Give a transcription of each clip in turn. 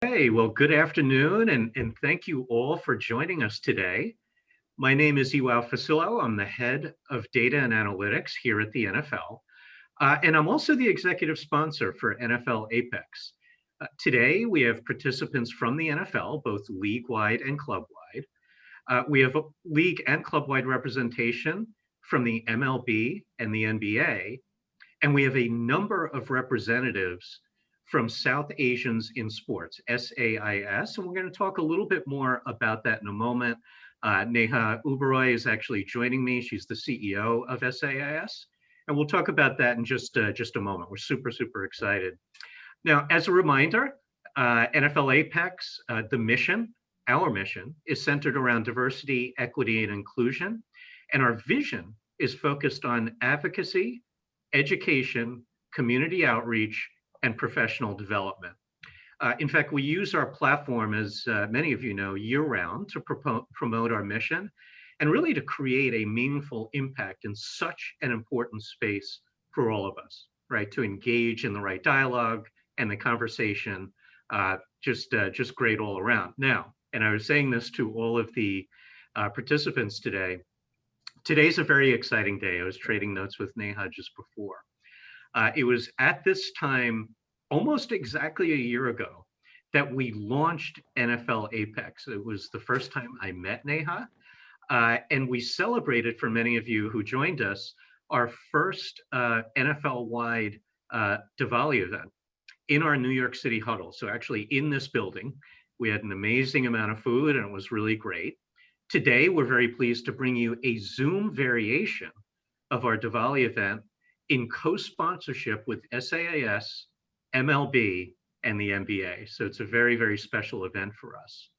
Hey, well, good afternoon, and thank you all for joining us today. My name is Iwao Fusillo. I'm the head of data and analytics here at the NFL, and I'm also the executive sponsor for NFL Apex. Today, we have participants from the NFL, both league-wide and club-wide. We have a league and club-wide representation from the MLB and the NBA, and we have a number of representatives from South Asians in Sports, SAIS, and we're going to talk a little bit more about that in a moment. Neha Uberoi is actually joining me. She's the CEO of SAIS, and we'll talk about that in just a moment. We're super excited. Now, as a reminder, NFL Apex, the mission, our mission, is centered around diversity, equity, and inclusion, and our vision is focused on advocacy, education, community outreach, and professional development. In fact, we use our platform, as many of you know, year-round to promote our mission and really to create a meaningful impact in such an important space for all of us, right? To engage in the right dialogue and the conversation, just great all around. Now, and I was saying this to all of the participants today, today's a very exciting day. I was trading notes with Neha just before. It was at this time, almost exactly a year ago, that we launched NFL Apex. It was the first time I met Neha, and we celebrated, for many of you who joined us, our first NFL-wide Diwali event in our New York City huddle. So actually in this building, we had an amazing amount of food and it was really great. Today, we're very pleased to bring you a Zoom variation of our Diwali event in co-sponsorship with SAIS, MLB, and the NBA. So it's a very special event for us.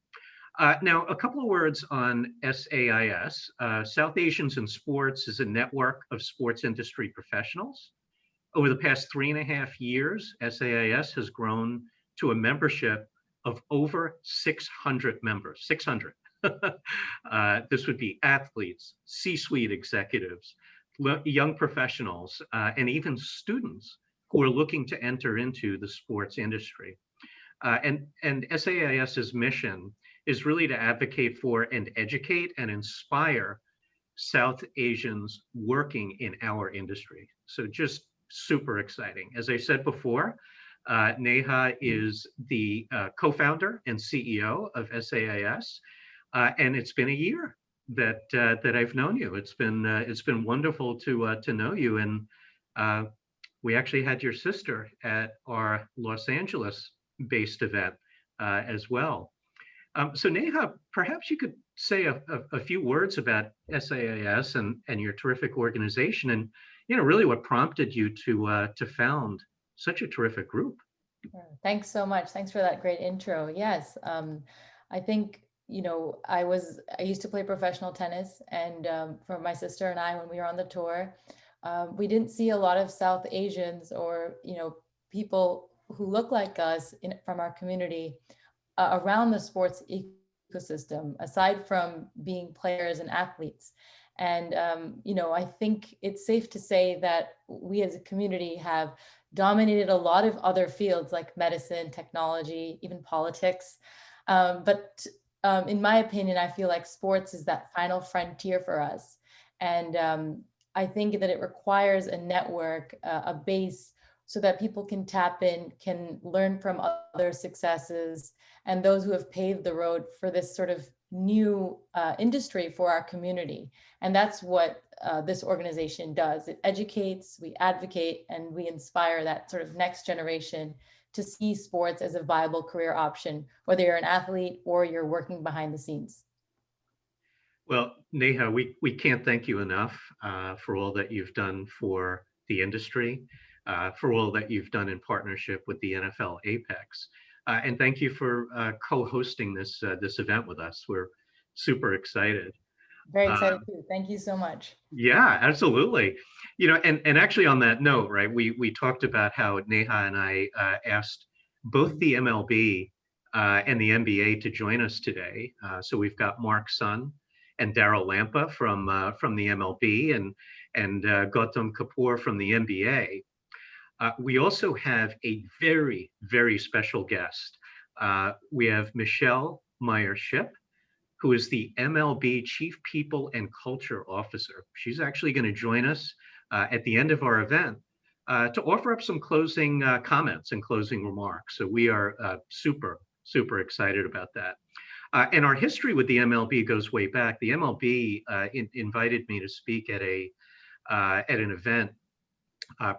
Now, a couple of words on SAIS. South Asians in Sports is a network of sports industry professionals. Over the past 3.5 years, SAIS has grown to a membership of over 600 members, 600. This would be athletes, C-suite executives, young professionals, and even students who are looking to enter into the sports industry. And SAIS's mission is really to advocate for and educate and inspire South Asians working in our industry. So just super exciting. As I said before, Neha is the co-founder and CEO of SAIS, and it's been a year that I've known you. It's been wonderful to know you, and we actually had your sister at our Los Angeles-based event as well. So Neha, perhaps you could say a few words about SAIS and your terrific organization, and really what prompted you to found such a terrific group. Thanks so much. Thanks for that great intro. Yes, I think I used to play professional tennis, and for my sister and I, when we were on the tour, we didn't see a lot of South Asians or people who look like us from our community around the sports ecosystem, aside from being players and athletes. And I think it's safe to say that we as a community have dominated a lot of other fields like medicine, technology, even politics. But in my opinion, I feel like sports is that final frontier for us. And I think that it requires a network, a base, so that people can tap in, can learn from other successes and those who have paved the road for this sort of new industry for our community. And that's what this organization does. It educates, we advocate, and we inspire that sort of next generation to see sports as a viable career option, whether you're an athlete or you're working behind the scenes. Well, Neha, we can't thank you enough for all that you've done for the industry, for all that you've done in partnership with the NFL Apex. And thank you for co-hosting this event with us. We're super excited. Very excited too. Thank you so much. Yeah, absolutely. And actually on that note, right, we talked about how Neha and I asked both the MLB and the NBA to join us today. So we've got Mark Sun and Daryl Lampa from the MLB and Gautam Kapoor from the NBA. We also have a very special guest, We have Michelle Meyer-Ship, who is the MLB Chief People and Culture Officer. She's actually going to join us at the end of our event to offer up some closing comments and closing remarks. So we are super, super excited about that. And our history with the MLB goes way back. The MLB invited me to speak at an event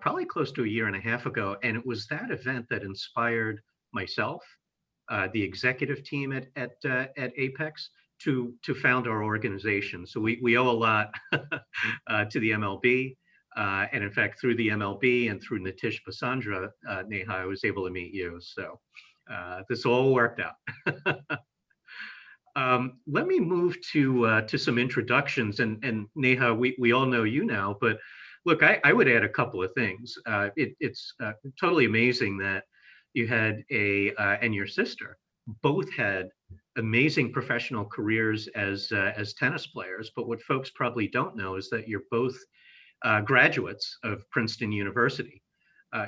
probably close to a year and a half ago. And it was that event that inspired myself, the executive team at Apex, to found our organization. So we owe a lot to the MLB. And in fact, through the MLB and through Nitish Basandra, Neha, I was able to meet you. So this all worked out. Let me move to some introductions. And Neha, we all know you now, but look, I would add a couple of things. It's totally amazing that you had and your sister both had amazing professional careers as tennis players. But what folks probably don't know is that you're both graduates of Princeton University.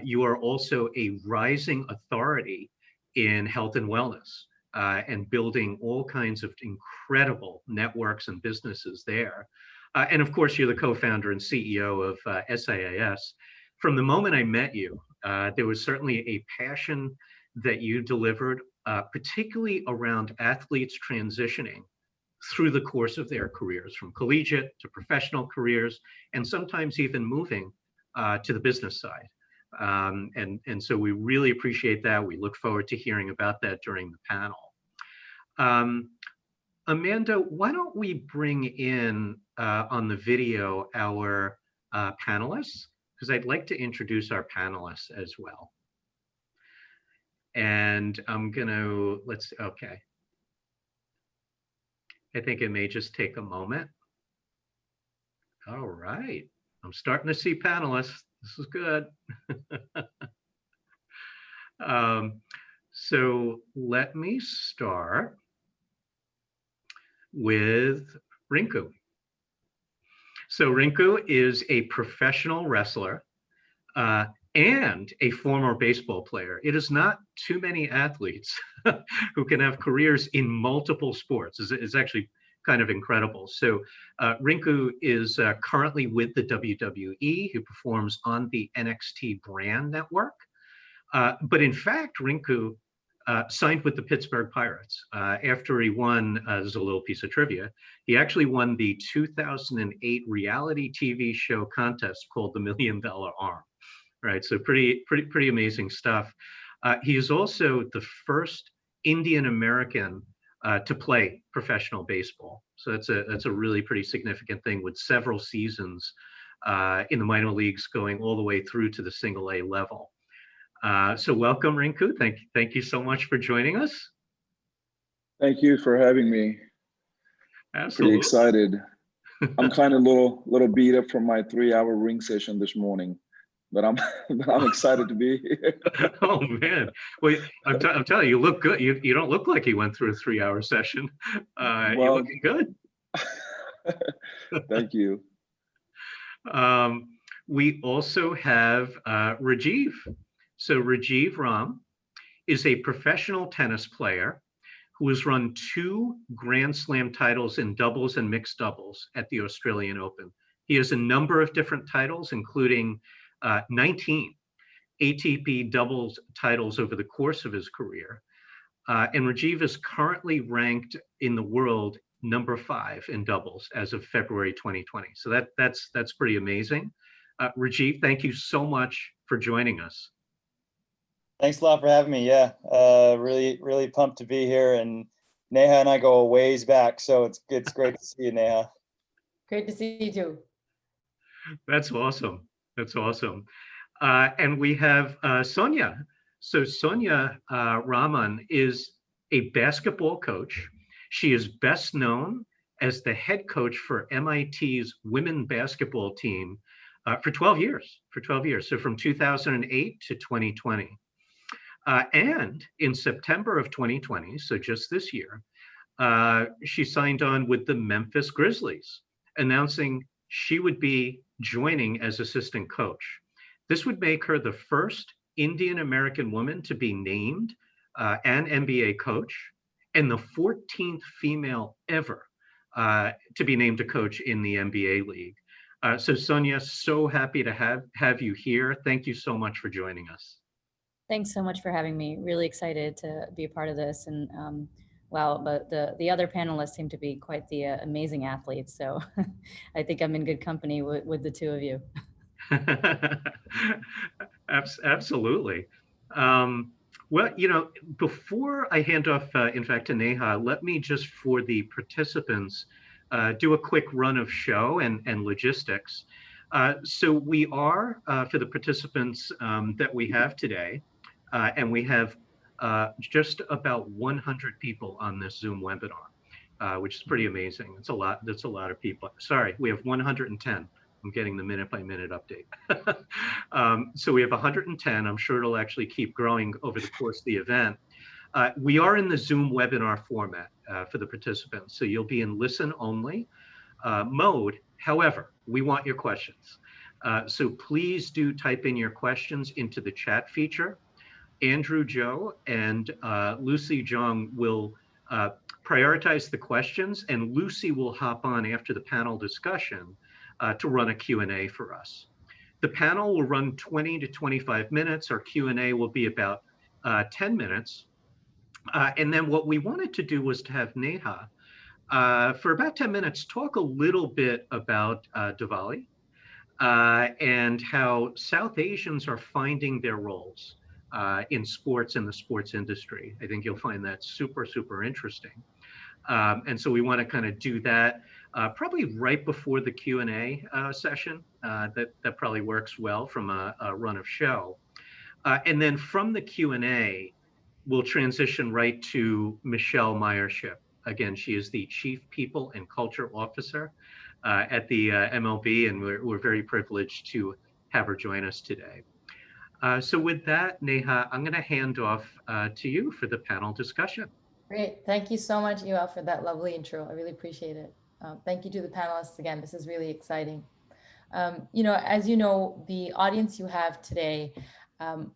You are also a rising authority in health and wellness and building all kinds of incredible networks and businesses there. And of course, you're the co-founder and CEO of SAIS. From the moment I met you, there was certainly a passion that you delivered, particularly around athletes transitioning through the course of their careers, from collegiate to professional careers, and sometimes even moving to the business side. And so we really appreciate that. We look forward to hearing about that during the panel. Amanda, why don't we bring in on the video our panelists? Because I'd like to introduce our panelists as well. And I'm gonna, okay. I think it may just take a moment. All right, I'm starting to see panelists. This is good. So let me start with Rinku. So Rinku is a professional wrestler and a former baseball player. It is not too many athletes who can have careers in multiple sports. It's actually kind of incredible. So Rinku is currently with the WWE, who performs on the NXT brand network. But in fact, Rinku signed with the Pittsburgh Pirates after he won, this is a little piece of trivia, he actually won the 2008 reality TV show contest called the $1 Million Arm, right? So pretty amazing stuff. He is also the first Indian American to play professional baseball. So that's a really pretty significant thing, with several seasons in the minor leagues going all the way through to the single A level. So welcome, Rinku. Thank you so much for joining us. Thank you for having me. Absolutely. Pretty excited. I'm kind of little beat up from my 3-hour ring session this morning, but I'm excited to be here. Oh man, well, I'm telling you, you look good. You don't look like you went through a 3-hour session. Well, you're looking good. Thank you. We also have Rajiv. So Rajiv Ram is a professional tennis player who has run 2 Grand Slam titles in doubles and mixed doubles at the Australian Open. He has a number of different titles, including 19 ATP doubles titles over the course of his career. And Rajiv is currently ranked in the world number 5 in doubles as of February 2020. So that's pretty amazing. Rajiv, thank you so much for joining us. Thanks a lot for having me. Yeah, really pumped to be here. And Neha and I go a ways back, so it's great to see you, Neha. Great to see you too. That's awesome. That's awesome. And we have Sonia. So Sonia Raman is a basketball coach. She is best known as the head coach for MIT's women basketball team for 12 years. So from 2008 to 2020. And in September of 2020, so just this year, she signed on with the Memphis Grizzlies, announcing she would be joining as assistant coach. This would make her the first Indian American woman to be named and NBA coach, and the 14th female ever to be named a coach in the NBA league. So Sonia, so happy to have you here. Thank you so much for joining us. Thanks so much for having me. Really excited to be a part of this. And wow, but the other panelists seem to be quite the amazing athletes. So I think I'm in good company with the two of you. Absolutely. Well, you know, before I hand off, in fact, to Neha, let me just for the participants do a quick run of show and logistics. So we are, for the participants that we have today, and we have just about 100 people on this Zoom webinar, which is pretty amazing. It's a lot. That's a lot of people. Sorry, we have 110. I'm getting the minute by minute update. So we have 110. I'm sure it'll actually keep growing over the course of the event. We are in the Zoom webinar format for the participants. So you'll be in listen only mode. However, we want your questions. So please do type in your questions into the chat feature. Andrew Joe and Lucy Jong will prioritize the questions, and Lucy will hop on after the panel discussion to run a Q&A for us. The panel will run 20 to 25 minutes. Our Q&A will be about 10 minutes. And then what we wanted to do was to have Neha for about 10 minutes talk a little bit about Diwali and how South Asians are finding their roles in sports and the sports industry. I think you'll find that super, super interesting. And so we want to kind of do that probably right before the Q&A session. That probably works well from a run of show. And then from the Q&A, we'll transition right to Michelle Meyership. Again, she is the Chief People and Culture Officer at the MLB, and we're very privileged to have her join us today. So with that, Neha, I'm going to hand off to you for the panel discussion. Great. Thank you so much, Iwao, for that lovely intro. I really appreciate it. Thank you to the panelists again. This is really exciting. You know, as you know, the audience you have today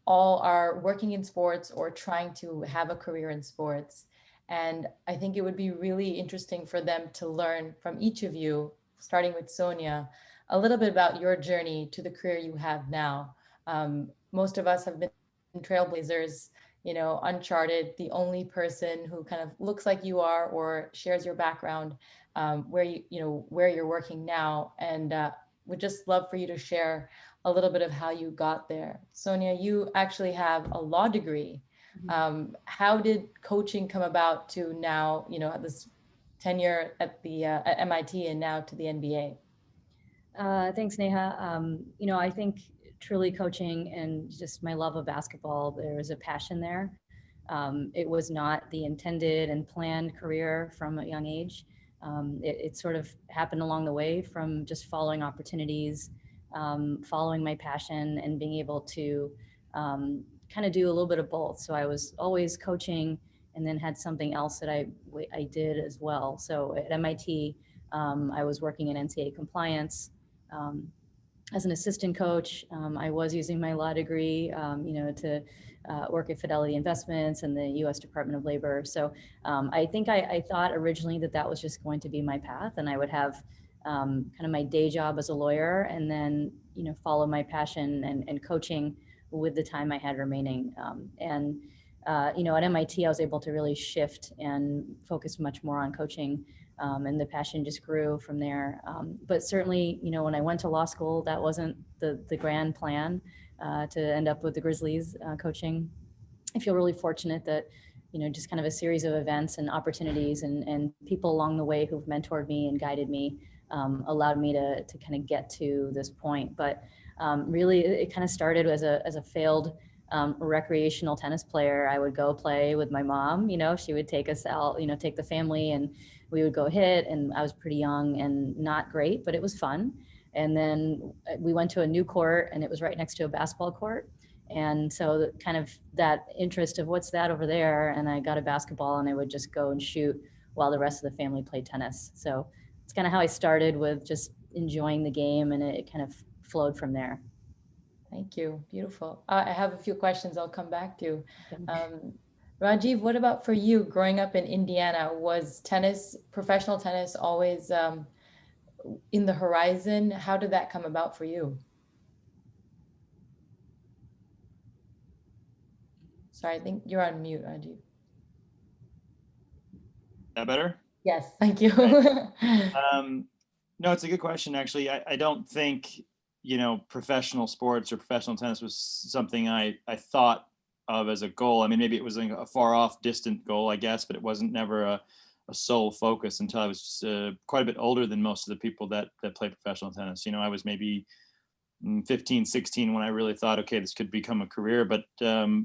all are working in sports or trying to have a career in sports. And I think it would be really interesting for them to learn from each of you, starting with Sonia, a little bit about your journey to the career you have now. Most of us have been trailblazers, you know, uncharted, the only person who kind of looks like you are or shares your background, where you're working now, and would just love for you to share a little bit of how you got there. Sonia, you actually have a law degree. How did coaching come about to now, you know, at this tenure at the at MIT and now to the NBA? Thanks, Neha. You know, I think truly coaching and just my love of basketball, there was a passion there. It was not the intended and planned career from a young age. It sort of happened along the way from just following opportunities, following my passion, and being able to kind of do a little bit of both. So I was always coaching and then had something else that I did as well. So at MIT, I was working in NCAA compliance. As an assistant coach, I was using my law degree, you know, to work at Fidelity Investments and the U.S. Department of Labor. So I think I thought originally that was just going to be my path, and I would have kind of my day job as a lawyer, and then, you know, follow my passion and coaching with the time I had remaining. You know, at MIT, I was able to really shift and focus much more on coaching. And the passion just grew from there. But certainly, you know, when I went to law school, that wasn't the grand plan to end up with the Grizzlies coaching. I feel really fortunate that, you know, just kind of a series of events and opportunities and people along the way who've mentored me and guided me allowed me to kind of get to this point. But really, it kind of started as a failed recreational tennis player. I would go play with my mom. You know, she would take us out, you know, take the family, and we would go hit. And I was pretty young and not great, but it was fun. And then we went to a new court, and it was right next to a basketball court. And so kind of that interest of what's that over there, and I got a basketball, and I would just go and shoot while the rest of the family played tennis. So it's kind of how I started, with just enjoying the game, and it kind of flowed from there. Thank you. Beautiful. I have a few questions I'll come back to. Rajiv, what about for you growing up in Indiana? Was tennis, professional tennis, always in the horizon? How did that come about for you? Sorry, I think you're on mute, Rajiv. That better? Yes, thank you. No, it's a good question, actually. I don't think, professional sports or professional tennis was something I thought of as a goal. I mean, maybe it was like a far off, distant goal, I guess, but it wasn't never a sole focus until I was quite a bit older than most of the people that play professional tennis. I was maybe 15, 16 when I really thought, okay, this could become a career. But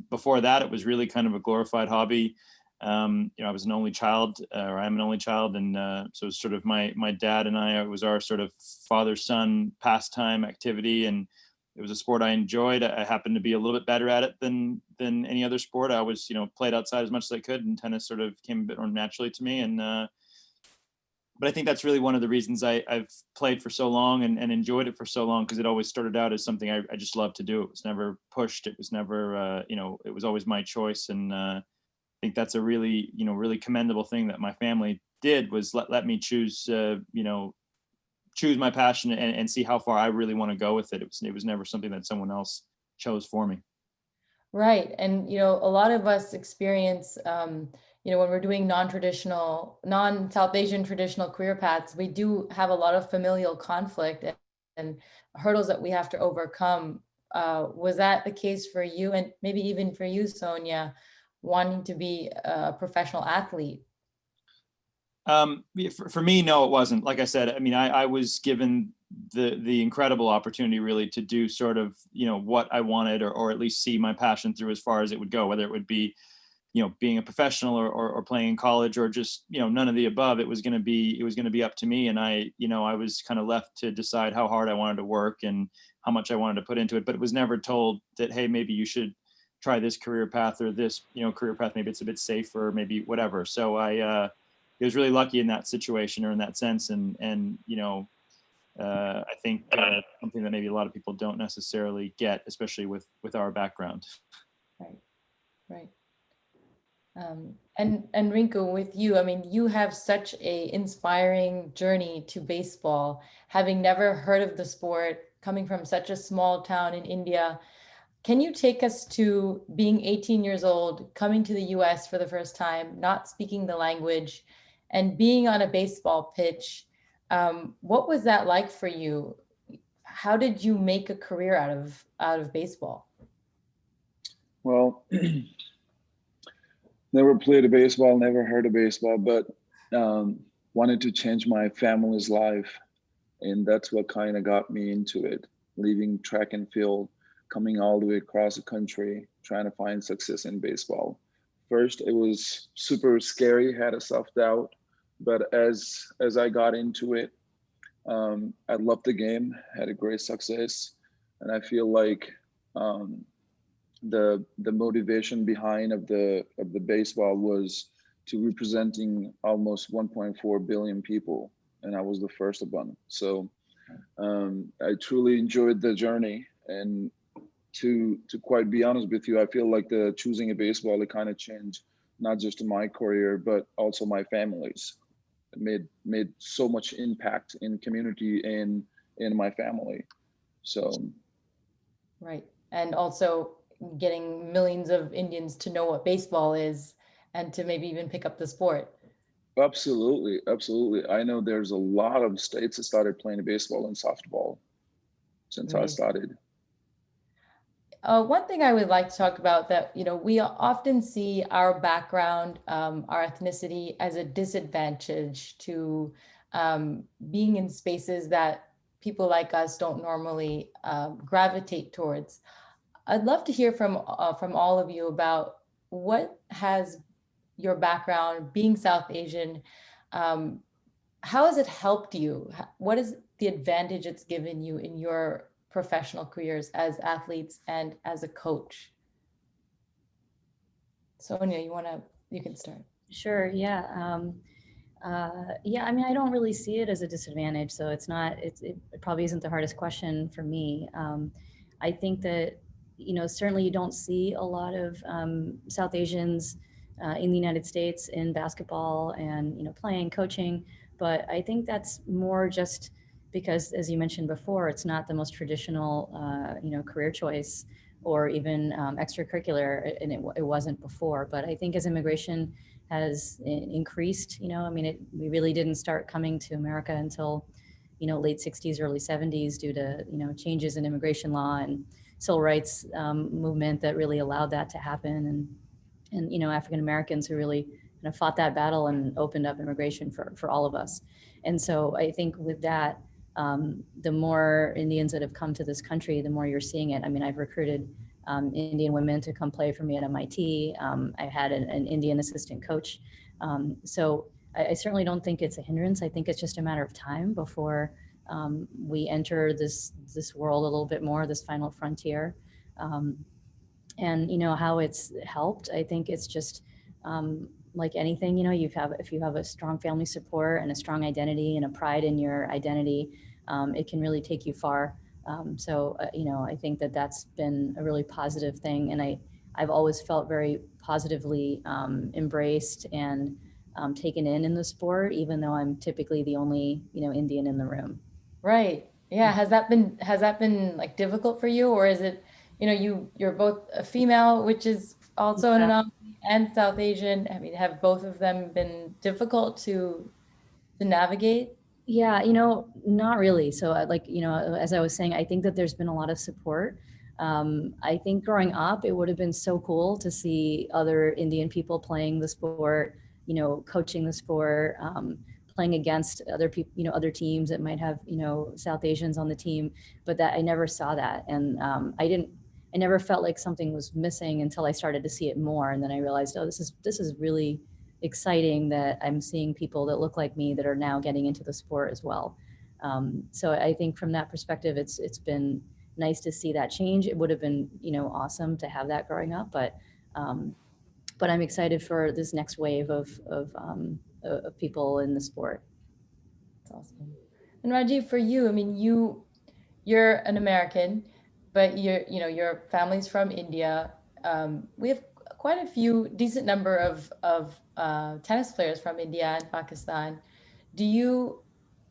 before that, it was really kind of a glorified hobby. I was an only child, or I'm an only child, and so it was sort of my dad and I. It was our sort of father-son pastime activity, and it was a sport I enjoyed. I happened to be a little bit better at it than any other sport. I always, played outside as much as I could, and tennis sort of came a bit more naturally to me. And but I think that's really one of the reasons I've played for so long and enjoyed it for so long, because it always started out as something I just loved to do. It was never pushed. It was never, it was always my choice. And I think that's a really, really commendable thing that my family did, was let me choose, choose my passion and see how far I really want to go with it. It was never something that someone else chose for me. Right. And, a lot of us experience, when we're doing non-South Asian traditional career paths, we do have a lot of familial conflict and hurdles that we have to overcome. Was that the case for you? And maybe even for you, Sonia, wanting to be a professional athlete? For me, no, it wasn't. Like I said, I mean, I was given the incredible opportunity really to do sort of, what I wanted, or at least see my passion through as far as it would go, whether it would be, being a professional or playing in college, or just, none of the above. It was going to be up to me. And I was kind of left to decide how hard I wanted to work and how much I wanted to put into it. But it was never told that, hey, maybe you should try this career path, or this, career path, maybe it's a bit safer, maybe whatever. So I was really lucky in that situation, or in that sense. And I think something that maybe a lot of people don't necessarily get, especially with our background. Right. And Rinku, with you, I mean, you have such a inspiring journey to baseball, having never heard of the sport, coming from such a small town in India. Can you take us to being 18 years old, coming to the US for the first time, not speaking the language, and being on a baseball pitch? What was that like for you? How did you make a career out of baseball? Well, never played a baseball, never heard of baseball, but wanted to change my family's life. And that's what kind of got me into it, leaving track and field, coming all the way across the country, trying to find success in baseball. First, it was super scary, had a self-doubt, but as I got into it, I loved the game, had a great success. And I feel like the motivation behind of the baseball was to representing almost 1.4 billion people, and I was the first of them. So I truly enjoyed the journey. And to quite be honest with you, I feel like the choosing a baseball, it kind of changed not just my career but also my family's. It made so much impact in community and in my family. So right. And also getting millions of Indians to know what baseball is and to maybe even pick up the sport. Absolutely. I know there's a lot of states that started playing baseball and softball since I started. One thing I would like to talk about that, we often see our background, our ethnicity as a disadvantage to being in spaces that people like us don't normally gravitate towards. I'd love to hear from all of you about what has your background being South Asian, how has it helped you? What is the advantage it's given you in your professional careers as athletes and as a coach? Sonia, you can start. Sure. Yeah. Yeah. I mean, I don't really see it as a disadvantage. So it's not. It probably isn't the hardest question for me. I think that certainly you don't see a lot of South Asians in the United States in basketball and, playing, coaching. But I think that's more just because, as you mentioned before, it's not the most traditional, career choice or even extracurricular, and it wasn't before. But I think as immigration has increased, we really didn't start coming to America until, late 60s, early 70s due to, changes in immigration law and civil rights movement that really allowed that to happen. And African Americans who really kind of fought that battle and opened up immigration for all of us. And so I think with that, the more Indians that have come to this country, the more you're seeing it. I mean, I've recruited Indian women to come play for me at MIT. I had an Indian assistant coach. So I certainly don't think it's a hindrance. I think it's just a matter of time before we enter this world a little bit more, this final frontier. And how it's helped, I think it's just like anything, if you have a strong family support and a strong identity and a pride in your identity, it can really take you far. So I think that's been a really positive thing, and I've always felt very positively embraced and taken in the sport, even though I'm typically the only Indian in the room. Right. Yeah. Has that been like difficult for you, or is it, you're both a female, which is also an anomaly, and South Asian? I mean, have both of them been difficult to navigate? Yeah, not really. So as I was saying, I think that there's been a lot of support. I think growing up, it would have been so cool to see other Indian people playing the sport, coaching the sport, playing against other people, other teams that might have, South Asians on the team, but that I never saw that. And I never felt like something was missing until I started to see it more. And then I realized, oh, this is really exciting that I'm seeing people that look like me that are now getting into the sport as well. So I think from that perspective, it's been nice to see that change. It would have been, awesome to have that growing up, but I'm excited for this next wave of people in the sport. That's awesome. And Rajiv, for you, I mean, you're an American, but your family's from India. We have quite a few decent number of tennis players from India and Pakistan. Do you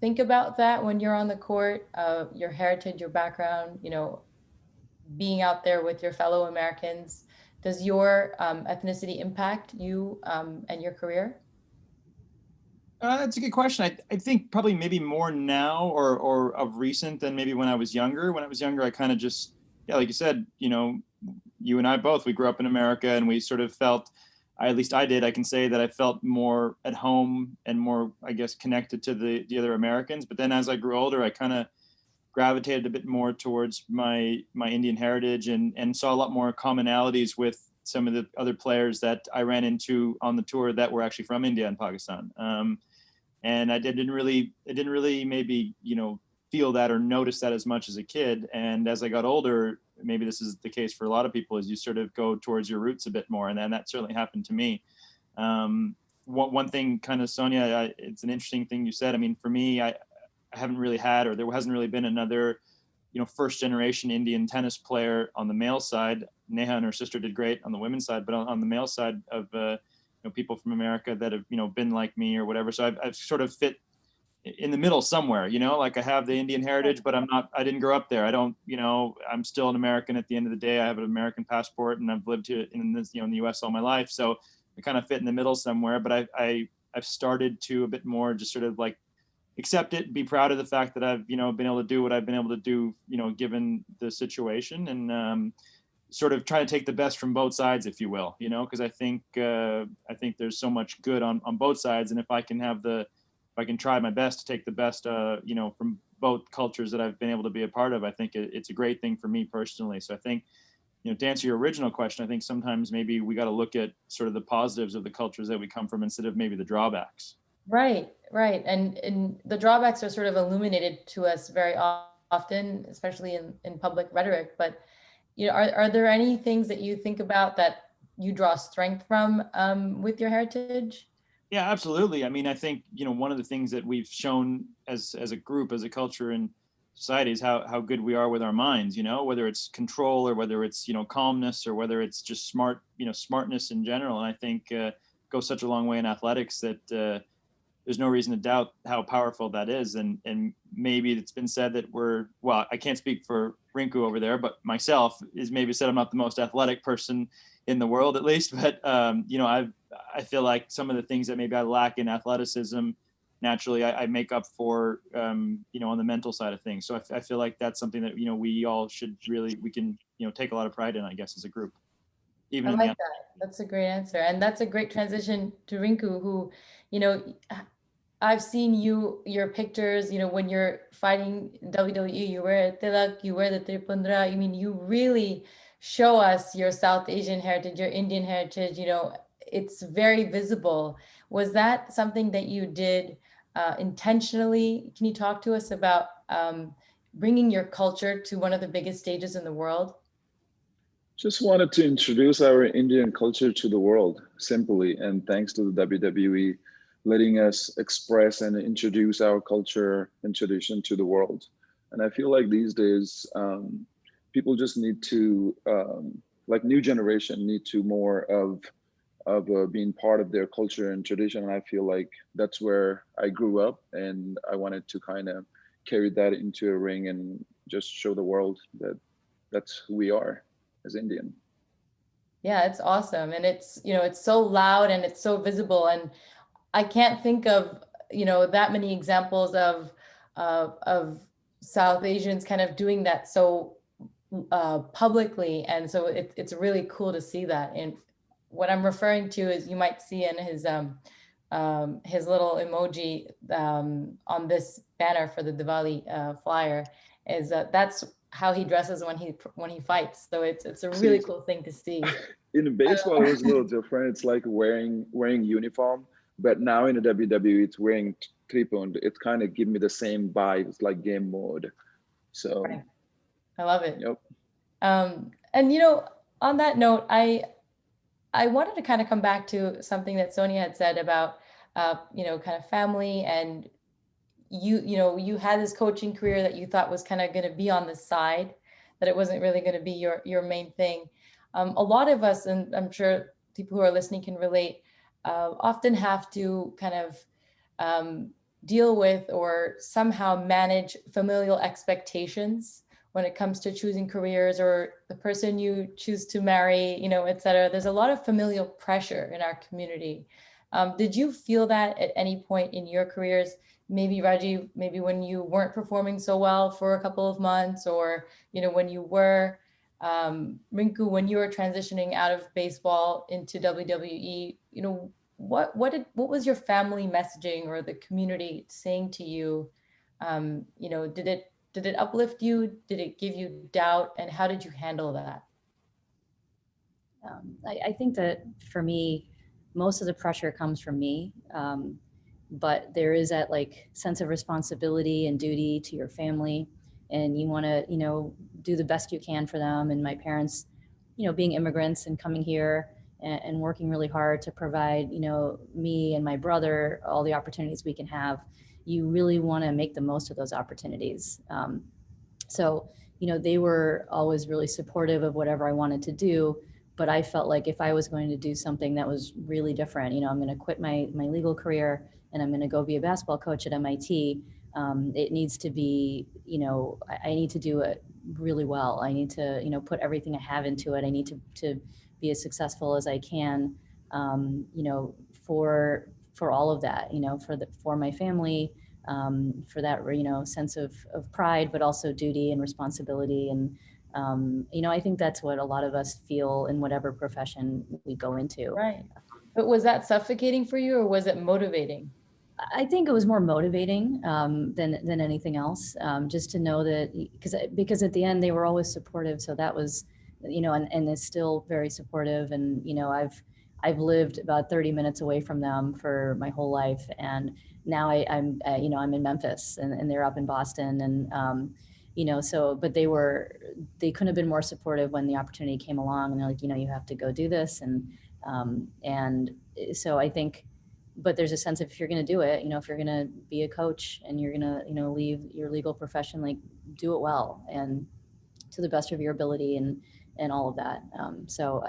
think about that when you're on the court, your heritage, your background, being out there with your fellow Americans? Does your ethnicity impact you and your career? That's a good question. I think probably maybe more now or of recent than maybe when I was younger. When I was younger, I kind of just, yeah, like you said, you and I both, we grew up in America, and we sort of felt, at least I did, I can say that I felt more at home and more, I guess, connected to the other Americans. But then as I grew older, I kind of gravitated a bit more towards my Indian heritage and saw a lot more commonalities with some of the other players that I ran into on the tour that were actually from India and Pakistan. And I didn't really maybe, feel that or notice that as much as a kid. And as I got older, maybe this is the case for a lot of people, is you sort of go towards your roots a bit more. And then that certainly happened to me. One thing kind of, Sonia, it's an interesting thing you said. I mean, for me, I haven't really had, or there hasn't really been another, first generation Indian tennis player on the male side. Neha and her sister did great on the women's side, but on the male side of, people from America that have, been like me or whatever. So I've sort of fit in the middle somewhere, like I have the Indian heritage, but I didn't grow up there. I don't, I'm still an American at the end of the day. I have an American passport and I've lived here in this, in the US all my life. So I kind of fit in the middle somewhere, but I've started to a bit more just sort of like accept it, be proud of the fact that I've, been able to do what I've been able to do, given the situation, and sort of try to take the best from both sides, if you will, because I think there's so much good on both sides. And if I can try my best to take the best, from both cultures that I've been able to be a part of, I think it's a great thing for me personally. So I think, to answer your original question, I think sometimes maybe we got to look at sort of the positives of the cultures that we come from instead of maybe the drawbacks. Right. And the drawbacks are sort of illuminated to us very often, especially in public rhetoric. But, are there any things that you think about that you draw strength from with your heritage? Yeah, absolutely. I mean, I think, one of the things that we've shown as a group, as a culture, and society is how good we are with our minds, whether it's control or whether it's, calmness or whether it's just smartness in general. And I think goes such a long way in athletics that there's no reason to doubt how powerful that is. And maybe it's been said that I can't speak for Rinku over there, but myself is maybe said I'm not the most athletic person in the world, at least. But, I feel like some of the things that maybe I lack in athleticism, naturally I make up for, on the mental side of things. So I feel like that's something that, we all should we can, take a lot of pride in, I guess, as a group. Even I like that. That's a great answer. And that's a great transition to Rinku, who, I've seen your pictures, when you're fighting WWE, you wear a tilak, you wear the tripundra. I mean, you really show us your South Asian heritage, your Indian heritage, it's very visible. Was that something that you did intentionally? Can you talk to us about bringing your culture to one of the biggest stages in the world? Just wanted to introduce our Indian culture to the world simply, and thanks to the WWE letting us express and introduce our culture and tradition to the world. And I feel like these days, people just need to, like new generation, need to more of being part of their culture and tradition. And I feel like that's where I grew up, and I wanted to kind of carry that into a ring and just show the world that that's who we are as Indian. Yeah, it's awesome. And it's, it's so loud and it's so visible. And I can't think of, that many examples of South Asians kind of doing that so publicly. And so it's really cool to see that. And what I'm referring to is, you might see in his little emoji on this banner for the Diwali flyer, is that's how he dresses when he fights. So it's a really cool thing to see. In baseball, it was a little different. It's like wearing uniform, but now in the WWE, it's wearing tripund. It kind of gives me the same vibe. It's like game mode. So right. I love it. Yep. And on that note, I wanted to kind of come back to something that Sonia had said about kind of family, and you had this coaching career that you thought was kind of going to be on the side, that it wasn't really going to be your main thing. A lot of us, and I'm sure people who are listening can relate, often have to kind of deal with or somehow manage familial expectations when it comes to choosing careers or the person you choose to marry, et cetera. There's a lot of familial pressure in our community. Did you feel that at any point in your careers? Maybe Rajiv, maybe when you weren't performing so well for a couple of months, or, when you were, Rinku, when you were transitioning out of baseball into WWE, what was your family messaging or the community saying to you? Did it uplift you? Did it give you doubt? And how did you handle that? I think that for me, most of the pressure comes from me. But there is that sense of responsibility and duty to your family, and you want to, do the best you can for them. And my parents, being immigrants and coming here and working really hard to provide, me and my brother all the opportunities we can have, you really want to make the most of those opportunities. So, they were always really supportive of whatever I wanted to do. But I felt like if I was going to do something that was really different, I'm going to quit my legal career and I'm going to go be a basketball coach at MIT. It needs to be, I need to do it really well. I need to, put everything I have into it. I need to be as successful as I can, for all of that, for my family, for that, sense of pride, but also duty and responsibility. And, I think that's what a lot of us feel in whatever profession we go into. Right. But was that suffocating for you, or was it motivating? I think it was more motivating than anything else, just to know that, because at the end they were always supportive. So that was, and it's still very supportive. And, I've lived about 30 minutes away from them for my whole life. And now I'm in Memphis and they're up in Boston. And, but they couldn't have been more supportive when the opportunity came along, and they're like, you have to go do this. And so I think, but there's a sense of, if you're going to do it, if you're going to be a coach and you're going to, leave your legal profession, like, do it well and to the best of your ability and all of that. So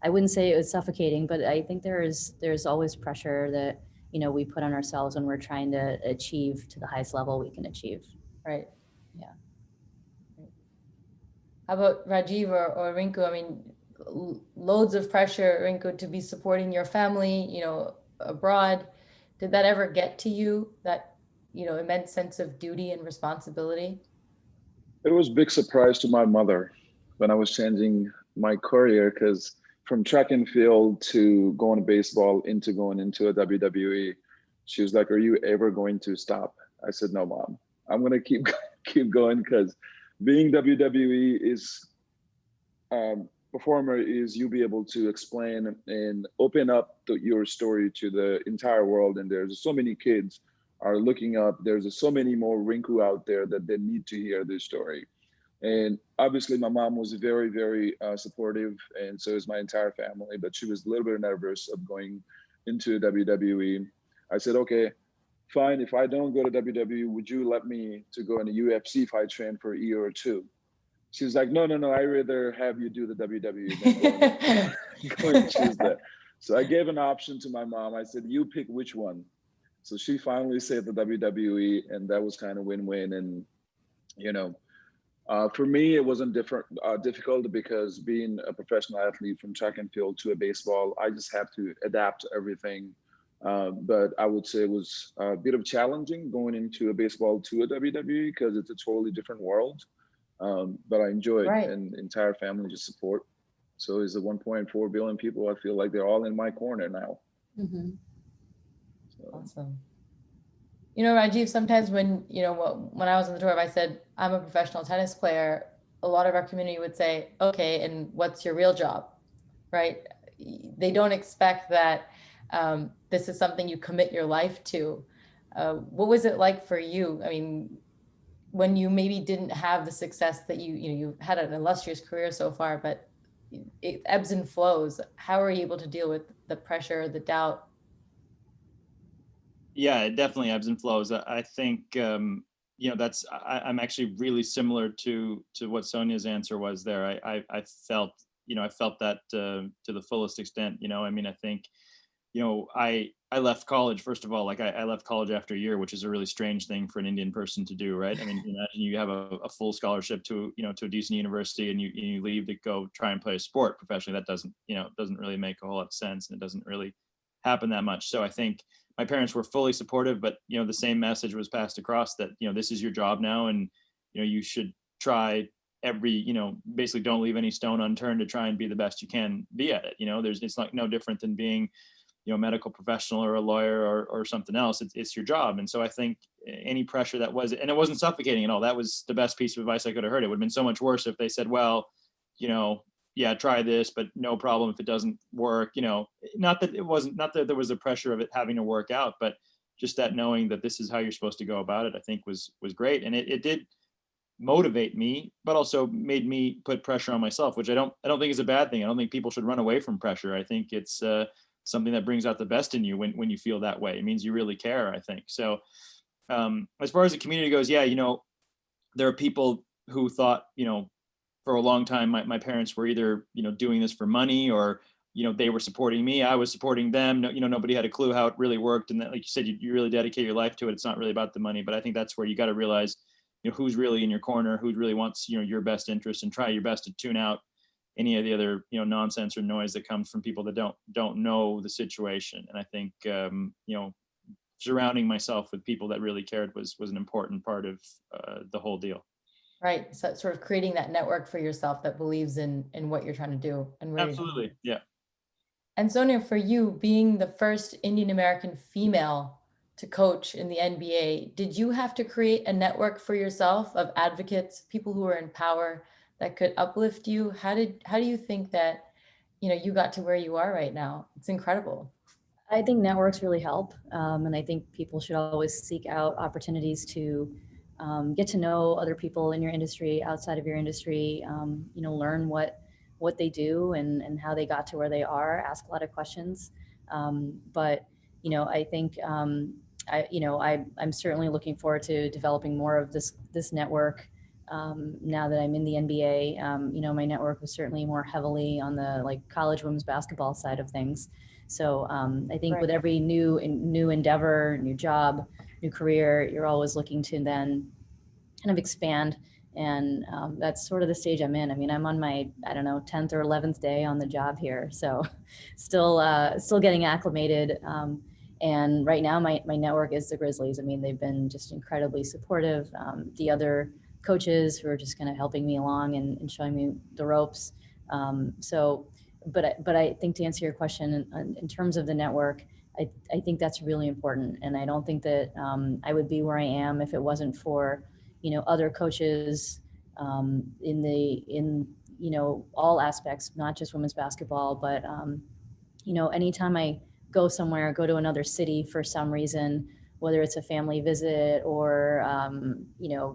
I wouldn't say it was suffocating, but I think there's always pressure that, we put on ourselves when we're trying to achieve to the highest level we can achieve. Right. Yeah. How about Rajiv or Rinku? I mean, loads of pressure, Rinku, to be supporting your family, abroad. Did that ever get to you, that, immense sense of duty and responsibility? It was a big surprise to my mother when I was changing my career, because from track and field to going to baseball into going into a WWE, she was like, "Are you ever going to stop?" I said, "No, Mom, I'm going to keep going, because being WWE is performer is you be able to explain and open up your story to the entire world. And there's so many kids are looking up. There's so many more Rinku out there that they need to hear this story." And obviously my mom was very, very supportive, and so is my entire family, but she was a little bit nervous of going into WWE. I said, "Okay, fine. If I don't go to WWE, would you let me to go in a UFC fight train for a year or two?" She was like, "No, I'd rather have you do the WWE than go and choose that." So I gave an option to my mom. I said, "You pick which one." So she finally said the WWE, and that was kind of win-win. And, for me, it wasn't difficult, because being a professional athlete from track and field to a baseball, I just have to adapt to everything. But I would say it was a bit of challenging going into a baseball to a WWE, because it's a totally different world. But I enjoyed, Right. and entire family just support. So is the 1.4 billion people, I feel like they're all in my corner now. Mm-hmm. So. Awesome. Rajiv, sometimes when I was on the tour, if I said I'm a professional tennis player, a lot of our community would say, "Okay, and what's your real job?" Right? They don't expect that this is something you commit your life to. What was it like for you? I mean, when you maybe didn't have the success that you had an illustrious career so far, but it ebbs and flows. How are you able to deal with the pressure, the doubt? Yeah, it definitely ebbs and flows. I think I'm actually really similar to what Sonia's answer was there. I felt that to the fullest extent. I mean, I think I left college, first of all. Like, I left college after a year, which is a really strange thing for an Indian person to do, right? I mean, imagine you have a full scholarship to a decent university, and you leave to go try and play a sport professionally. That doesn't really make a whole lot of sense, and it doesn't really happen that much. So I think my parents were fully supportive, but the same message was passed across that this is your job now, and you should try basically don't leave any stone unturned to try and be the best you can be at it. It's like no different than being a medical professional or a lawyer or something else. It's your job. And so I think any pressure that was, and it wasn't suffocating at all. That was the best piece of advice I could have heard. It would have been so much worse if they said, "Well, yeah, try this, but no problem if it doesn't work." Not that there was a pressure of it having to work out, but just that knowing that this is how you're supposed to go about it, I think was great. And it did motivate me, but also made me put pressure on myself, which I don't think is a bad thing. I don't think people should run away from pressure. I think it's something that brings out the best in you when you feel that way. It means you really care, I think. So as far as the community goes, yeah, there are people who thought, for a long time, my parents were either, doing this for money, or, they were supporting me, I was supporting them. Nobody had a clue how it really worked. And that, like you said, you really dedicate your life to it. It's not really about the money, but I think that's where you got to realize, who's really in your corner, who really wants, your best interest, and try your best to tune out any of the other, nonsense or noise that comes from people that don't know the situation. And I think, surrounding myself with people that really cared was an important part of the whole deal. Right. So sort of creating that network for yourself that believes in what you're trying to do. And Absolutely. Yeah. And Sonia, for you, being the first Indian American female to coach in the NBA, did you have to create a network for yourself of advocates, people who are in power that could uplift you? How do you think that, you got to where you are right now? It's incredible. I think networks really help. And I think people should always seek out opportunities to get to know other people in your industry, outside of your industry, learn what they do and how they got to where they are, ask a lot of questions. But I think I'm certainly looking forward to developing more of this network. Now that I'm in the NBA, my network was certainly more heavily on the like college women's basketball side of things. So I think with every new endeavor, new job, new career, you're always looking to then kind of expand. And that's sort of the stage I'm in. I mean, I'm on my, I don't know, 10th or 11th day on the job here. So still getting acclimated. And right now my network is the Grizzlies. I mean, they've been just incredibly supportive. The other coaches who are just kind of helping me along and showing me the ropes. But I think to answer your question in terms of the network, I think that's really important. And I don't think that I would be where I am if it wasn't for, other coaches in all aspects, not just women's basketball, but, anytime I go somewhere, go to another city for some reason, whether it's a family visit or,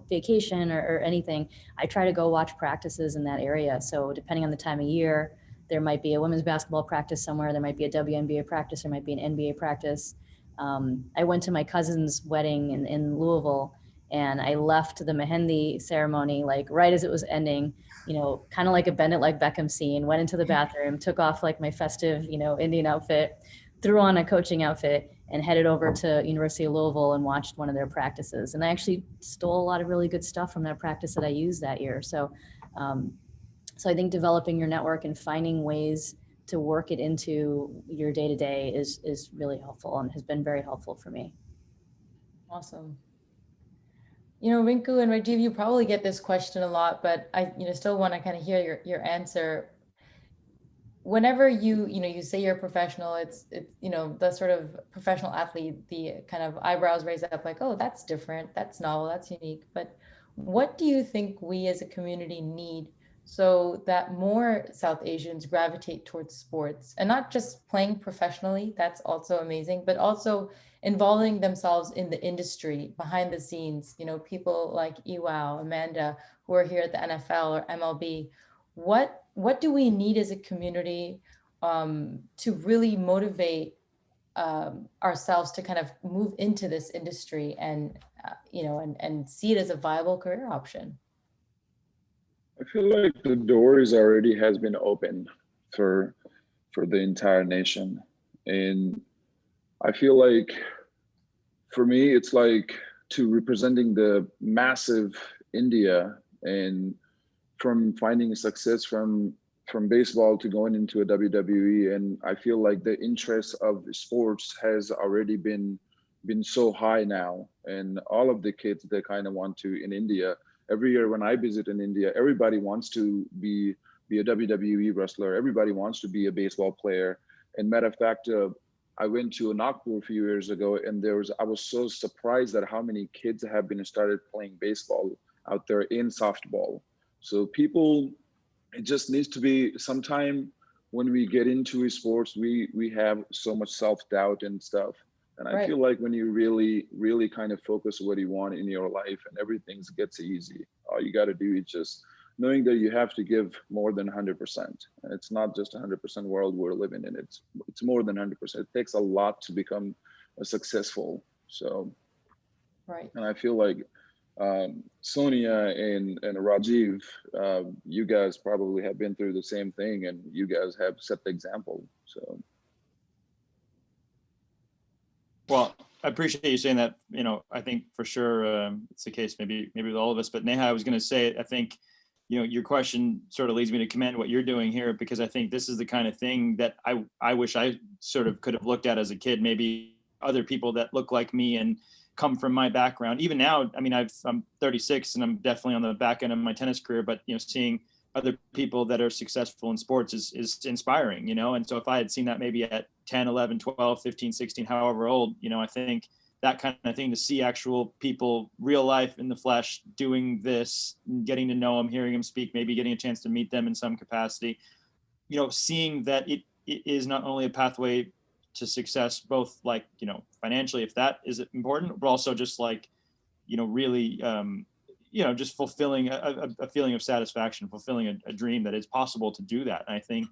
vacation or anything, I try to go watch practices in that area. So depending on the time of year, there might be a women's basketball practice somewhere, there might be a WNBA practice, there might be an NBA practice. I went to my cousin's wedding in Louisville, and I left the Mehendi ceremony like right as it was ending, kind of like a Bend It Like Beckham scene, went into the bathroom, took off like my festive, Indian outfit, threw on a coaching outfit, and headed over to University of Louisville and watched one of their practices. And I actually stole a lot of really good stuff from that practice that I used that year. So I think developing your network and finding ways to work it into your day-to-day is really helpful and has been very helpful for me. Awesome. Rinku and Rajiv, you probably get this question a lot, but I still want to kind of hear your answer. Whenever you say you're a professional, it's the sort of professional athlete, the kind of eyebrows raise up like, oh, that's different, that's novel, that's unique. But what do you think we as a community need so that more South Asians gravitate towards sports, and not just playing professionally, that's also amazing, but also involving themselves in the industry behind the scenes, people like Iwao, Amanda, who are here at the NFL or MLB. What do we need as a community to really motivate ourselves to kind of move into this industry and and see it as a viable career option? I feel like the doors already has been opened for the entire nation. And I feel like for me, it's like to representing the massive India, and from finding success from baseball to going into a WWE. And I feel like the interest of sports has already been so high now. And all of the kids that kind of want to in India, every year when I visit in India, everybody wants to be a WWE wrestler. Everybody wants to be a baseball player. And matter of fact, I went to Nagpur a few years ago, and I was so surprised at how many kids have been started playing baseball out there in softball. So people, it just needs to be sometime when we get into sports, we have so much self-doubt and stuff. And I feel like when you really, really kind of focus what you want in your life, and everything gets easy. All you got to do is just knowing that you have to give more than 100%. And it's not just 100% world we're living in. It's more than 100%. It takes a lot to become a successful. So, and I feel like Sonia and Rajiv, you guys probably have been through the same thing, and you guys have set the example. So. Well, I appreciate you saying that. I think for sure it's the case, maybe with all of us. But Neha, I was going to say, I think, your question sort of leads me to commend what you're doing here, because I think this is the kind of thing that I wish I sort of could have looked at as a kid. Maybe other people that look like me and come from my background. Even now, I mean, I'm 36 and I'm definitely on the back end of my tennis career, but seeing other people that are successful in sports is inspiring, and so if I had seen that maybe at 10, 11, 12, 15, 16, however old, I think that kind of thing, to see actual people, real life in the flesh, doing this, getting to know them, hearing them speak, maybe getting a chance to meet them in some capacity, seeing that it is not only a pathway to success, both like, financially, if that is important, but also just like, really, just fulfilling a feeling of satisfaction, fulfilling a dream that it's possible to do that. And I think,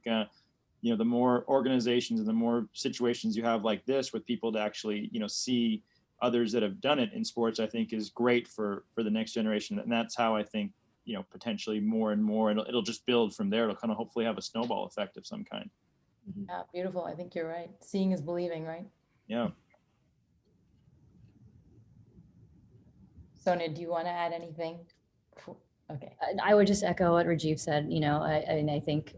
you know, the more organizations and the more situations you have like this with people to actually, you know, see others that have done it in sports, I think is great for the next generation. And that's how I think, you know, potentially more and more, it'll just build from there. It'll kind of hopefully have a snowball effect of some kind. Yeah, beautiful. I think you're right. Seeing is believing, right? Yeah. Sonia, do you want to add anything? Okay. I would just echo what Rajiv said. You know, I think,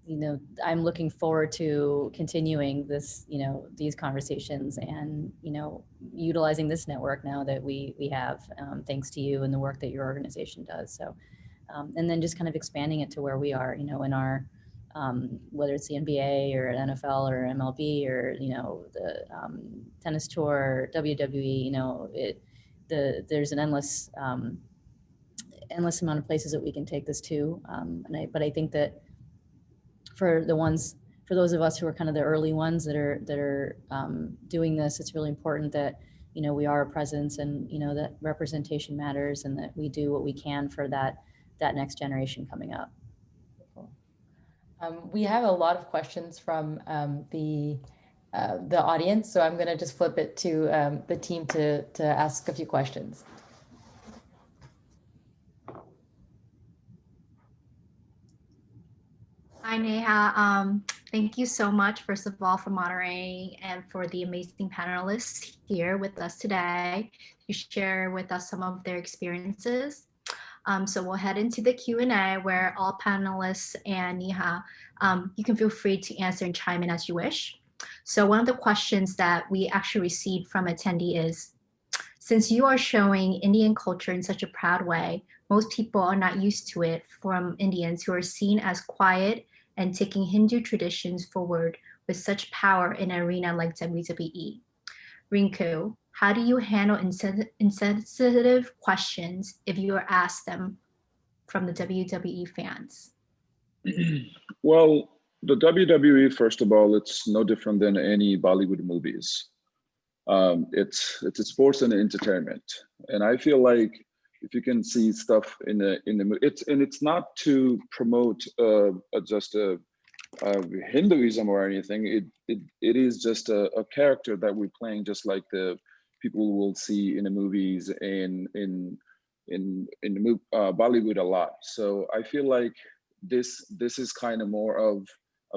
you know, I'm looking forward to continuing this, you know, these conversations and, you know, utilizing this network now that we have, thanks to you and the work that your organization does. So, and then just kind of expanding it to where we are, you know, in our, whether it's the NBA or NFL or MLB or, you know, the tennis tour, WWE, you know, there's an endless amount of places that we can take this to. But I think that for those of us who are kind of the early ones that are doing this, it's really important that, you know, we are a presence and, you know, that representation matters and that we do what we can for that next generation coming up. We have a lot of questions from the audience, so I'm going to just flip it to the team to ask a few questions. Hi, Neha. Thank you so much, first of all, for moderating and for the amazing panelists here with us today to share with us some of their experiences. So we'll head into the Q&A where all panelists and Neha, you can feel free to answer and chime in as you wish. So one of the questions that we actually received from attendee is, since you are showing Indian culture in such a proud way, most people are not used to it from Indians who are seen as quiet and taking Hindu traditions forward with such power in an arena like WWE. Rinku, how do you handle insensitive questions if you are asked them from the WWE fans? Well, the WWE, first of all, it's no different than any Bollywood movies. It's sports and entertainment, and I feel like if you can see stuff in the it's not to promote just a Hinduism or anything. It is just a character that we're playing, just like the people will see in the movies and in Bollywood a lot. So I feel like this is kind of more of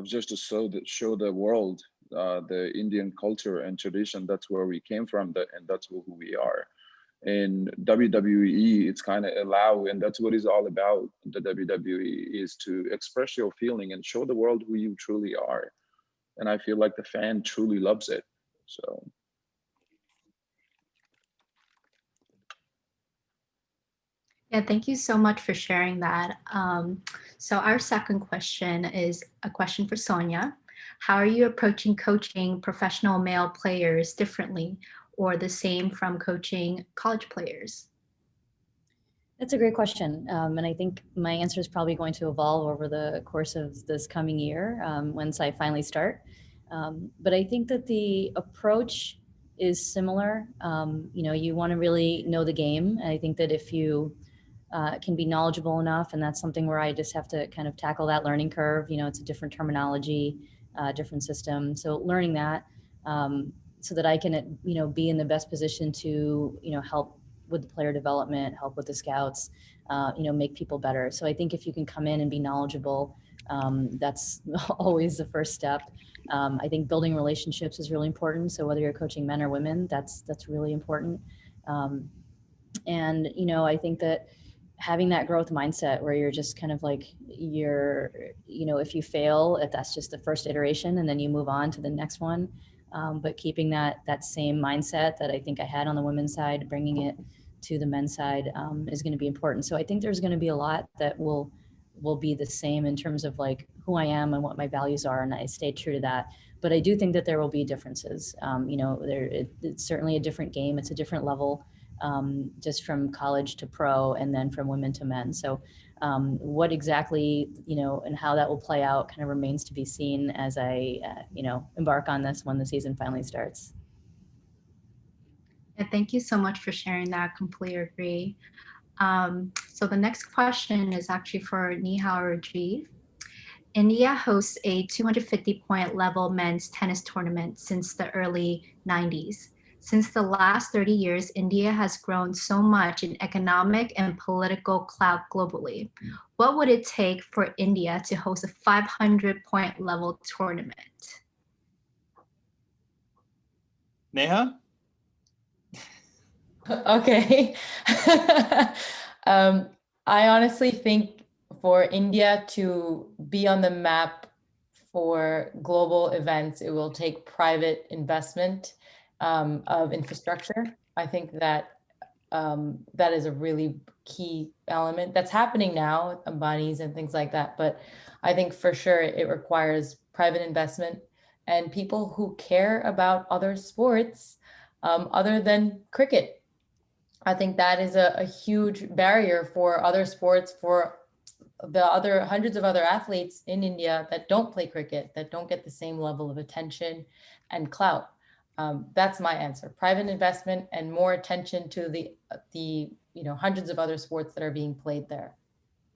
just to show the world the Indian culture and tradition. That's where we came from, and that's who we are. And WWE, it's kind of allow, and that's what it's all about. The WWE is to express your feeling and show the world who you truly are. And I feel like the fan truly loves it. So. Yeah, thank you so much for sharing that. So our second question is a question for Sonia. How are you approaching coaching professional male players differently or the same from coaching college players? That's a great question. And I think my answer is probably going to evolve over the course of this coming year once I finally start. But I think that the approach is similar. You know, you want to really know the game. And I think that if you can be knowledgeable enough, and that's something where I just have to kind of tackle that learning curve. You know, it's a different terminology, different system. So learning that so that I can, you know, be in the best position to, you know, help with the player development, help with the scouts, you know, make people better. So I think if you can come in and be knowledgeable, that's always the first step. I think building relationships is really important. So whether you're coaching men or women, that's really important. And, you know, I think that having that growth mindset where you're just kind of like, you know, if you fail, if that's just the first iteration and then you move on to the next one. But keeping that same mindset that I think I had on the women's side, bringing it to the men's side is going to be important. So I think there's going to be a lot that will be the same in terms of like who I am and what my values are. And I stay true to that. But I do think that there will be differences. You know, it's certainly a different game. It's a different level. Just from college to pro and then from women to men. So what exactly, you know, and how that will play out kind of remains to be seen as I, you know, embark on this when the season finally starts. Yeah, thank you so much for sharing that. Completely agree. So the next question is actually for Neha or Rajiv. India hosts a 250-point level men's tennis tournament since the early 90s. Since the last 30 years, India has grown so much in economic and political clout globally. What would it take for India to host a 500-point level tournament? Neha? Okay. I honestly think for India to be on the map for global events, it will take private investment of infrastructure. I think that that is a really key element that's happening now, Ambani's and things like that. But I think for sure it requires private investment and people who care about other sports other than cricket. I think that is a huge barrier for other sports, for the other hundreds of other athletes in India that don't play cricket, that don't get the same level of attention and clout. That's my answer. Private investment and more attention to the hundreds of other sports that are being played there.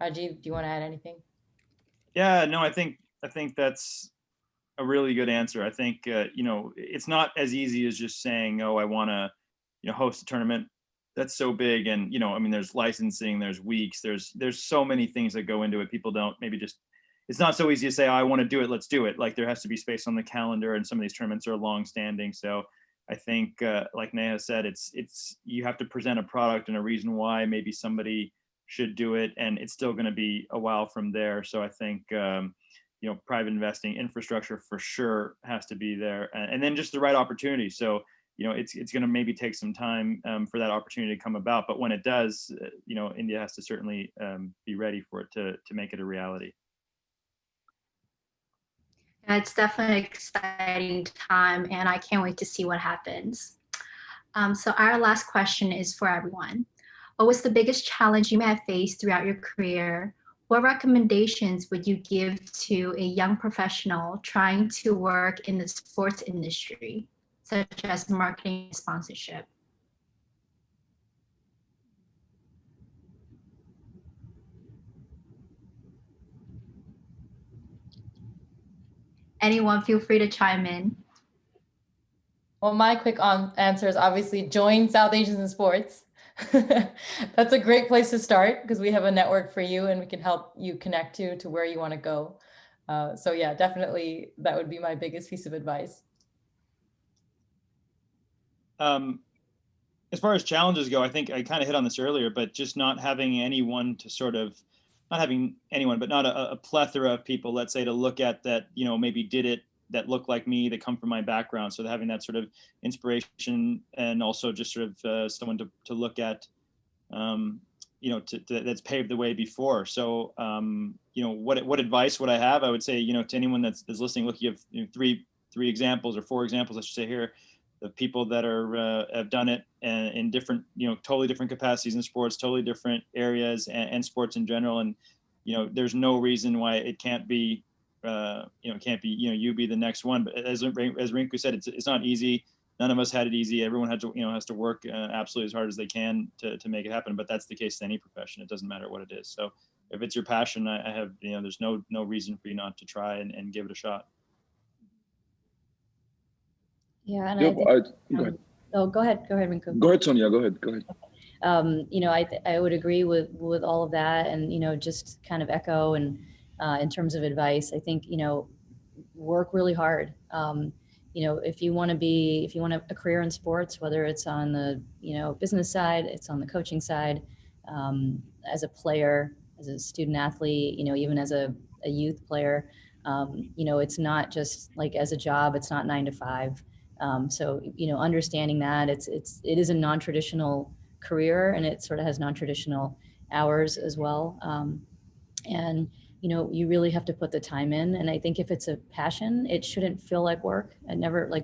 Rajiv, do you want to add anything? Yeah, no, I think that's a really good answer. I think it's not as easy as just saying, oh, I want to host a tournament. That's so big, and I mean, there's licensing, there's weeks, there's so many things that go into it. People don't maybe just, it's not so easy to say, oh, I want to do it, let's do it. Like there has to be space on the calendar, and some of these tournaments are long standing. So I think like Neha said, it's you have to present a product and a reason why maybe somebody should do it, and it's still going to be a while from there. So I think private investing, infrastructure for sure has to be there, and then just the right opportunity. So it's going to maybe take some time for that opportunity to come about, but when it does, India has to certainly be ready for it to make it a reality. Yeah, it's definitely an exciting time, and I can't wait to see what happens. So our last question is for everyone. What was the biggest challenge you may have faced throughout your career? What recommendations would you give to a young professional trying to work in the sports industry, such as marketing and sponsorship? Anyone, feel free to chime in. Well, my quick answer is obviously join South Asians in Sports. That's a great place to start because we have a network for you and we can help you connect to where you want to go. So yeah, definitely that would be my biggest piece of advice. As far as challenges go, I think I kind of hit on this earlier, but just not having anyone to sort of, not having anyone, but not a plethora of people, let's say, to look at that, maybe did it, that look like me, that come from my background. So having that sort of inspiration, and also just sort of someone to look at, that's paved the way before. So, what advice would I have? I would say, to anyone that's listening, look, you have three examples or four examples, I should say here, the people that are have done it in different, totally different capacities in sports, totally different areas, and sports in general. And there's no reason why it can't be, you be the next one. But as Rinku said, it's not easy. None of us had it easy. Everyone had to, has to work absolutely as hard as they can to make it happen. But that's the case in any profession. It doesn't matter what it is. So if it's your passion, I have, there's no reason for you not to try and give it a shot. Yeah, and Yep, I think, go ahead. Oh, go ahead, Rinku. Go ahead, Sonia. Go ahead. I would agree with all of that, and just kind of echo, and in terms of advice, I think work really hard. If you want a career in sports, whether it's on the business side, it's on the coaching side, as a player, as a student athlete, even as a youth player, it's not just like as a job. It's not 9 to 5. So understanding that it is a non-traditional career, and it sort of has non-traditional hours as well. And you really have to put the time in. And I think if it's a passion, it shouldn't feel like work.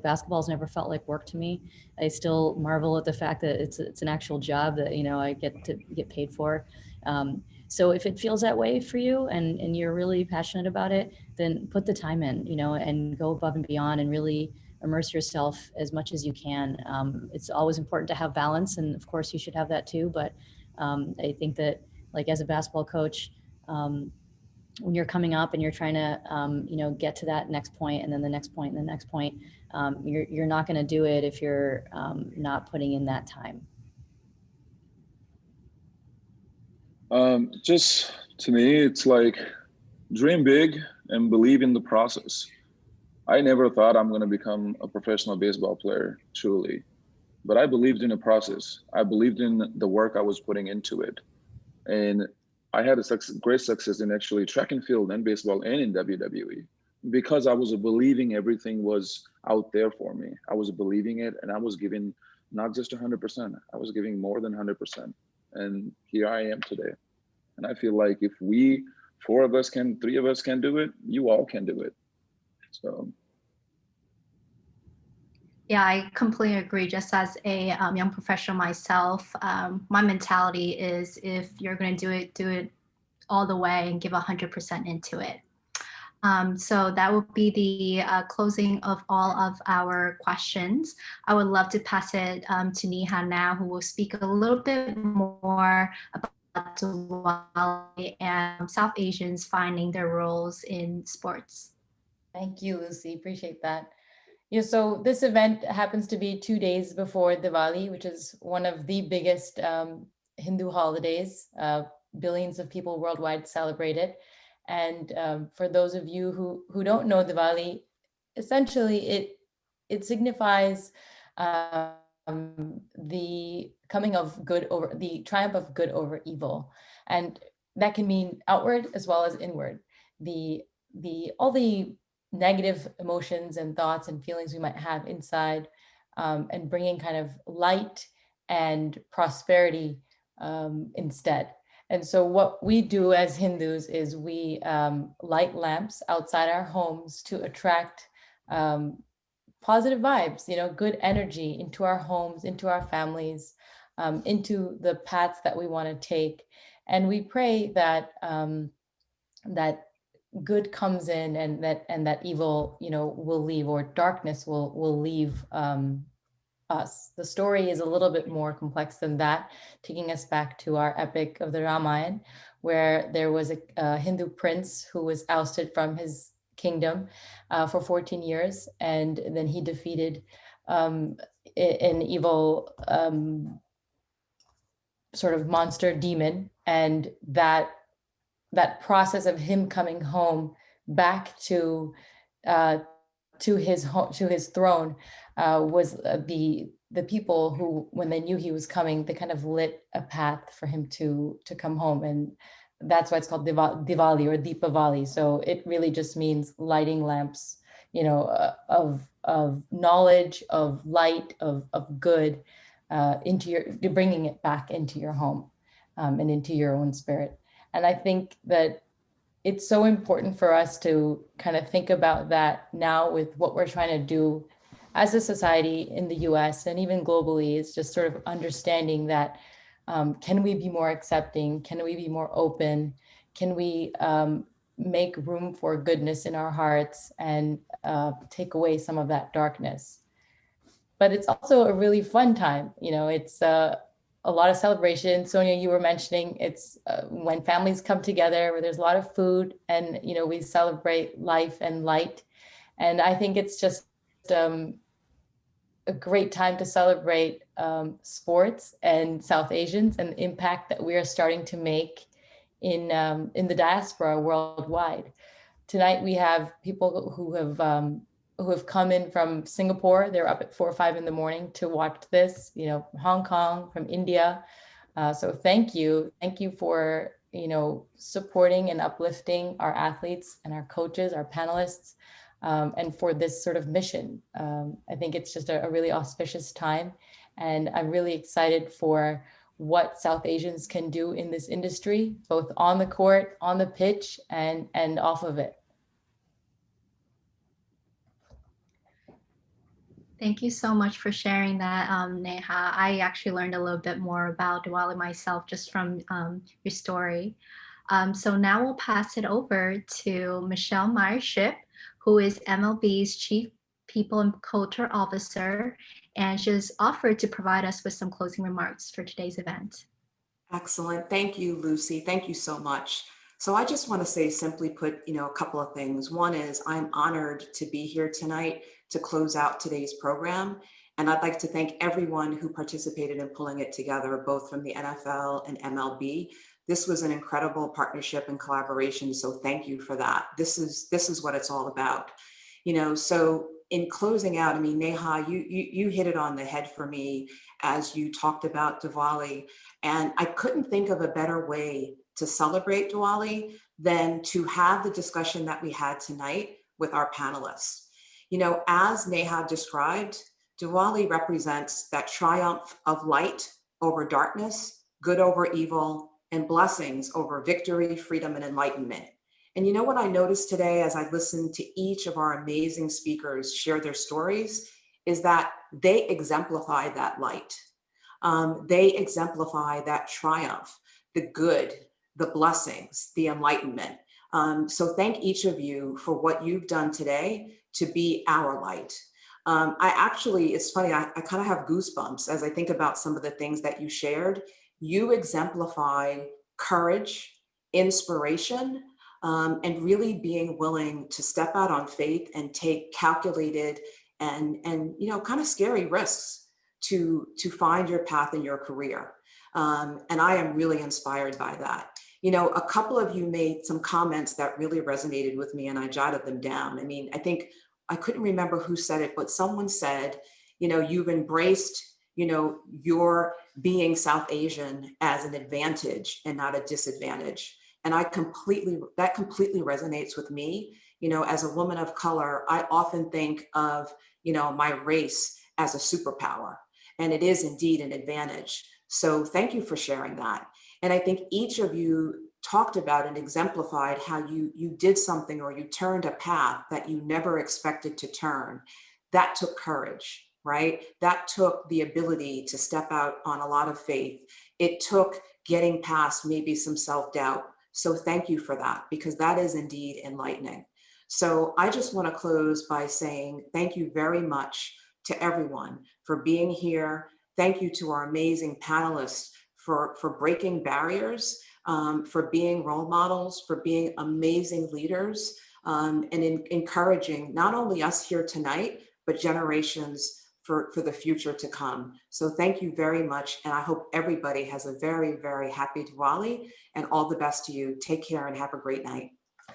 Basketball's never felt like work to me. I still marvel at the fact that it's an actual job that I get paid for. So if it feels that way for you, and you're really passionate about it, then put the time in, and go above and beyond, and really immerse yourself as much as you can. It's always important to have balance, and of course you should have that too. But I think that, like, as a basketball coach, when you're coming up and you're trying to, get to that next point and then the next point and the next point, you're not going to do it if you're not putting in that time. Just to me, it's like dream big and believe in the process. I never thought I'm going to become a professional baseball player, truly, but I believed in the process. I believed in the work I was putting into it. And I had a great success in actually track and field and baseball and in WWE because I was believing everything was out there for me. I was believing it, and I was giving not just 100%, I was giving more than 100%. And here I am today. And I feel like if we, three of us can do it, you all can do it. So. Yeah, I completely agree. Just as a young professional myself, my mentality is if you're going to do it all the way and give 100% into it. So that will be the closing of all of our questions. I would love to pass it to Neha now, who will speak a little bit more about Diwali and South Asians finding their roles in sports. Thank you, Lucy. Appreciate that. Yeah, so this event happens to be 2 days before Diwali, which is one of the biggest Hindu holidays. Billions of people worldwide celebrate it. And for those of you who don't know Diwali, essentially it signifies the coming of good over the triumph of good over evil, and that can mean outward as well as inward. All the negative emotions and thoughts and feelings we might have inside, and bringing kind of light and prosperity instead. And so what we do as Hindus is we light lamps outside our homes to attract positive vibes, good energy into our homes, into our families, into the paths that we want to take. And we pray that that good comes in and that evil, will leave, or darkness will leave us. The story is a little bit more complex than that, taking us back to our epic of the Ramayana, where there was a Hindu prince who was ousted from his kingdom for 14 years, and then he defeated an evil sort of monster demon, and that process of him coming home back to his throne was the people who, when they knew he was coming, they kind of lit a path for him to come home. And that's why it's called Diwali or Deepavali. So it really just means lighting lamps, of knowledge, of light, of good, bringing it back into your home, and into your own spirit. And I think that it's so important for us to kind of think about that now with what we're trying to do as a society in the US and even globally, is just sort of understanding that can we be more accepting? Can we be more open? Can we make room for goodness in our hearts and take away some of that darkness? But it's also a really fun time. It's a lot of celebration. Sonia, you were mentioning it's when families come together, where there's a lot of food, and we celebrate life and light. And I think it's just a great time to celebrate sports and South Asians and the impact that we are starting to make in the diaspora worldwide. Tonight we have people who have come in from Singapore. They're up at 4 or 5 in the morning to watch this, Hong Kong, from India. So thank you for, supporting and uplifting our athletes and our coaches, our panelists, and for this sort of mission. I think it's just a really auspicious time. And I'm really excited for what South Asians can do in this industry, both on the court, on the pitch, and off of it. Thank you so much for sharing that, Neha. I actually learned a little bit more about Diwali myself just from your story. So now we'll pass it over to Michelle Meyer-Ship, who is MLB's Chief People and Culture Officer, and she's offered to provide us with some closing remarks for today's event. Excellent. Thank you, Lucy. Thank you so much. So I just want to say, simply put, a couple of things. One is I'm honored to be here tonight to close out today's program. And I'd like to thank everyone who participated in pulling it together, both from the NFL and MLB. This was an incredible partnership and collaboration. So thank you for that. This is what it's all about. So in closing out, I mean, Neha, you hit it on the head for me as you talked about Diwali. And I couldn't think of a better way to celebrate Diwali than to have the discussion that we had tonight with our panelists. As Neha described, Diwali represents that triumph of light over darkness, good over evil, and blessings over victory, freedom, and enlightenment. And you know what I noticed today as I listened to each of our amazing speakers share their stories is that they exemplify that light. They exemplify that triumph, the good, the blessings, the enlightenment. So thank each of you for what you've done today to be our light. It's funny, I kind of have goosebumps as I think about some of the things that you shared. You exemplify courage, inspiration, and really being willing to step out on faith and take calculated and kind of scary risks to find your path in your career. And I am really inspired by that. A couple of you made some comments that really resonated with me and I jotted them down. I mean, I couldn't remember who said it, but someone said, you've embraced, your being South Asian as an advantage and not a disadvantage. And that completely resonates with me. As a woman of color, I often think of, my race as a superpower, and it is indeed an advantage. So thank you for sharing that. And I think each of you talked about and exemplified how you did something or you turned a path that you never expected to turn. That took courage, right? That took the ability to step out on a lot of faith. It took getting past maybe some self-doubt. So thank you for that, because that is indeed enlightening. So I just want to close by saying thank you very much to everyone for being here. Thank you to our amazing panelists for breaking barriers, for being role models, for being amazing leaders, and encouraging not only us here tonight, but generations for the future to come. So thank you very much. And I hope everybody has a very, very happy Diwali and all the best to you. Take care and have a great night.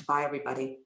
Bye, everybody.